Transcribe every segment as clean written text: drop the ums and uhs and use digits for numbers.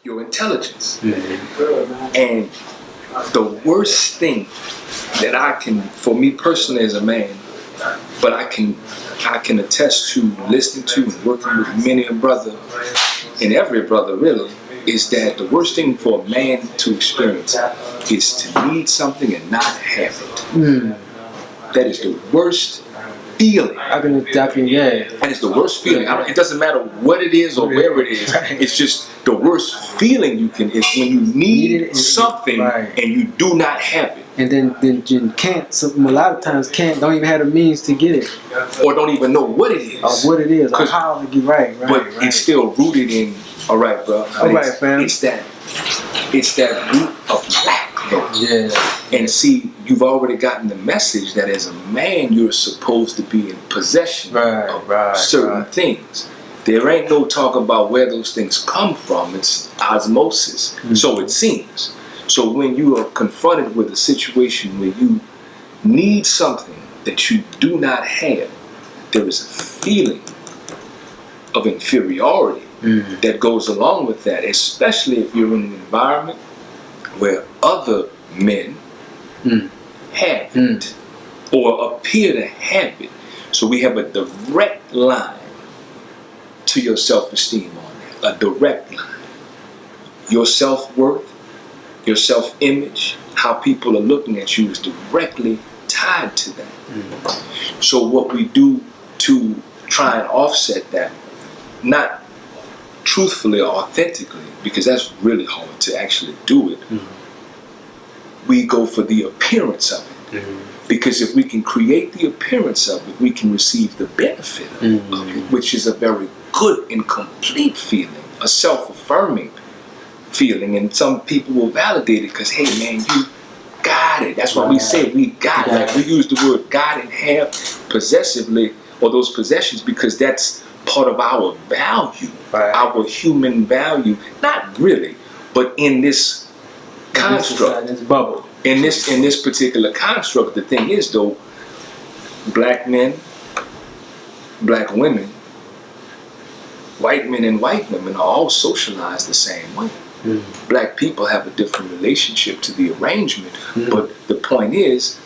your intelligence. And the worst thing that I can, for me personally as a man, but I can attest to listening to and working with many a brother, and every brother really, is that the worst thing for a man to experience is to need something and not have it. That is the worst feeling. That is the worst feeling. It doesn't matter what it is or where it is. It's just the worst feeling you can, is when you need something and you do not have it. And then you can't, a lot of times don't even have the means to get it. Or don't even know what it is. Or what it is, or how to get right. But it's still rooted in, all right, bro. All right, fam. It's that root of lack, though. Yeah. And see, you've already gotten the message that as a man, you're supposed to be in possession of certain things. There ain't no talk about where those things come from. It's osmosis. So it seems. So when you are confronted with a situation where you need something that you do not have, there is a feeling of inferiority that goes along with that, especially if you're in an environment where other men have it or appear to have it. So we have a direct line to your self-esteem on that, a direct line. Your self-worth, your self-image, how people are looking at you is directly tied to that. So what we do to try and offset that, not truthfully or authentically, because that's really hard to actually do it, we go for the appearance of it. Because if we can create the appearance of it, we can receive the benefit of it, which is a very good and complete feeling, a self-affirming feeling. And some people will validate it because, hey man, you got it. That's why we say we got it. Like we use the word got and have possessively, or those possessions, because that's part of our value, our human value. Not really, but in this construct, this bubble. In this particular construct, the thing is though, black men, black women, white men and white women are all socialized the same way. Black people have a different relationship to the arrangement, but the point is,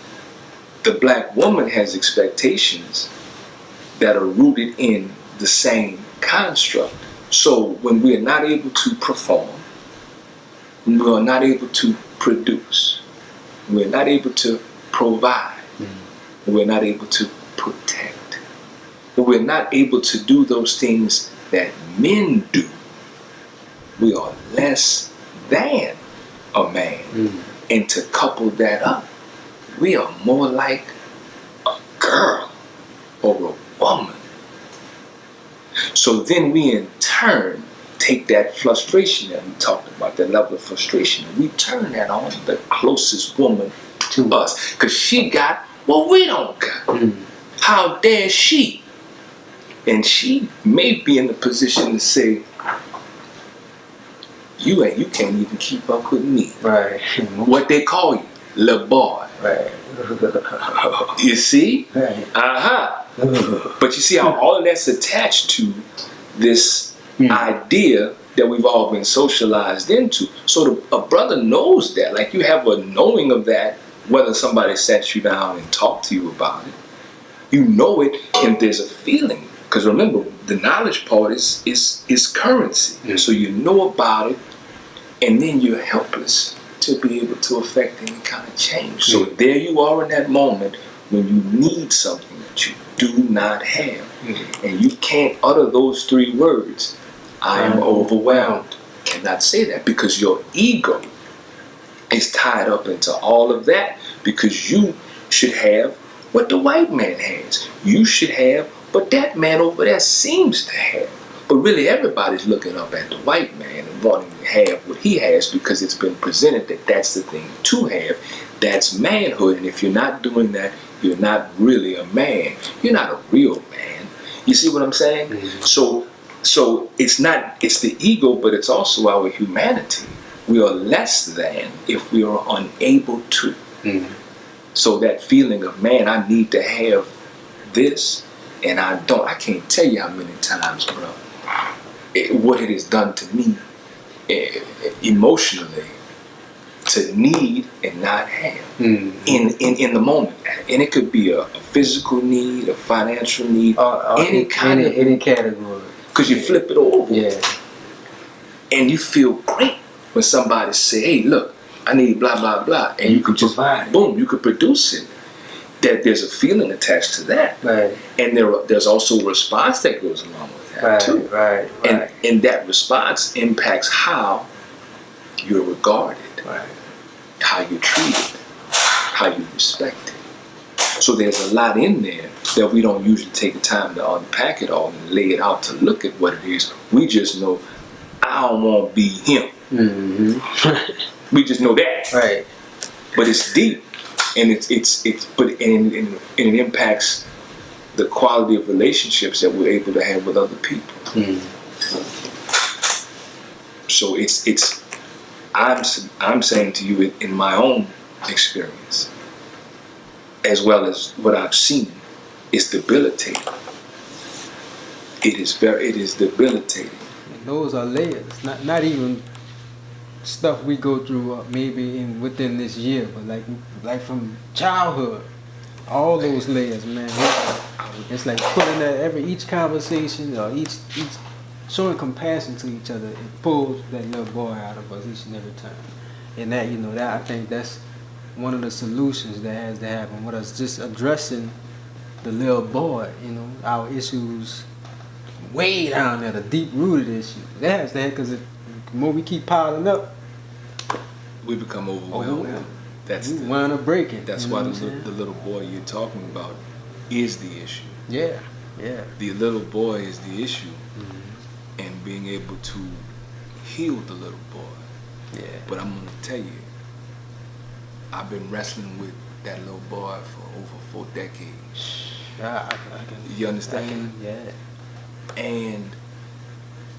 the black woman has expectations that are rooted in the same construct. So when we are not able to perform, when we are not able to produce, when we're not able to provide, when we're not able to protect, when we're not able to do those things that men do, we are less than a man. And to couple that up, we are more like a girl or a woman. So then we in turn take that frustration that we talked about, that level of frustration, and we turn that on the closest woman to us. Because she got what we don't got. How dare she? And she may be in the position to say, you can't even keep up with me. Right. What they call you, le boy. Right. You see? Right. But you see how all of that's attached to this idea that we've all been socialized into. So a brother knows that. Like you have a knowing of that, whether somebody sat you down and talked to you about it. You know it, and there's a feeling. Because remember, the knowledge part is currency. So you know about it, and then you're helpless to be able to affect any kind of change. So there you are in that moment when you need something that you do not have. And you can't utter those three words. I am overwhelmed. Cannot say that because your ego is tied up into all of that, because you should have what the white man has. You should have what that man over there seems to have. But really everybody's looking up at the white man and wanting to have what he has because it's been presented that that's the thing to have. That's manhood. And if you're not doing that, you're not really a man. You're not a real man. You see what I'm saying? So it's the ego, but it's also our humanity. We are less than if we are unable to. So that feeling of, man, I need to have this, and I don't. I can't tell you how many times, bro, what it has done to me emotionally to need and not have in the moment, and it could be a physical need, a financial need, any category. Because you flip it over, and you feel great when somebody say, "Hey, look, I need blah blah blah," and you could just boom, you could produce it. That there's a feeling attached to that, and there's also a response that goes along with that too, and that response impacts how you're regarded, how you're treated, how you're respected. So there's a lot in there that we don't usually take the time to unpack it all and lay it out to look at what it is. We just know I don't want to be him. We just know that, but it's deep. And it impacts the quality of relationships that we're able to have with other people. So I'm saying to you in my own experience, as well as what I've seen, it's debilitating. It is debilitating. And those are layers, not even stuff we go through maybe within this year, but like from childhood, all those layers, man. It's like putting that each conversation or each showing compassion to each other. It pulls that little boy out of us each and every time. And that I think that's one of the solutions that has to happen with us, just addressing the little boy. Our issues way down there, the deep rooted issues. That has to happen because the more we keep piling up, we become overwhelmed. That's wind up breaking. That's why the little boy you're talking about is the issue. Yeah. The little boy is the issue, and being able to heal the little boy. Yeah. But I'm gonna tell you, I've been wrestling with that little boy for over 4 decades. You understand? And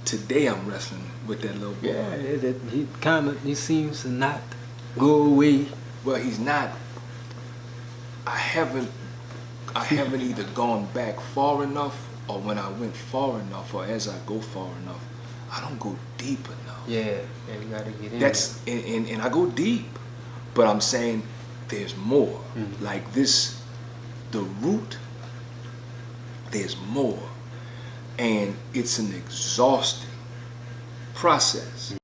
today I'm wrestling with that little boy. Yeah, he seems to not go away. Well, he's not. I haven't either gone back far enough, or when I went far enough, or as I go far enough, I don't go deep enough. Yeah, you gotta get in. That's and I go deep, but I'm saying there's more. Like this, the root. There's more, and it's an exhausting process.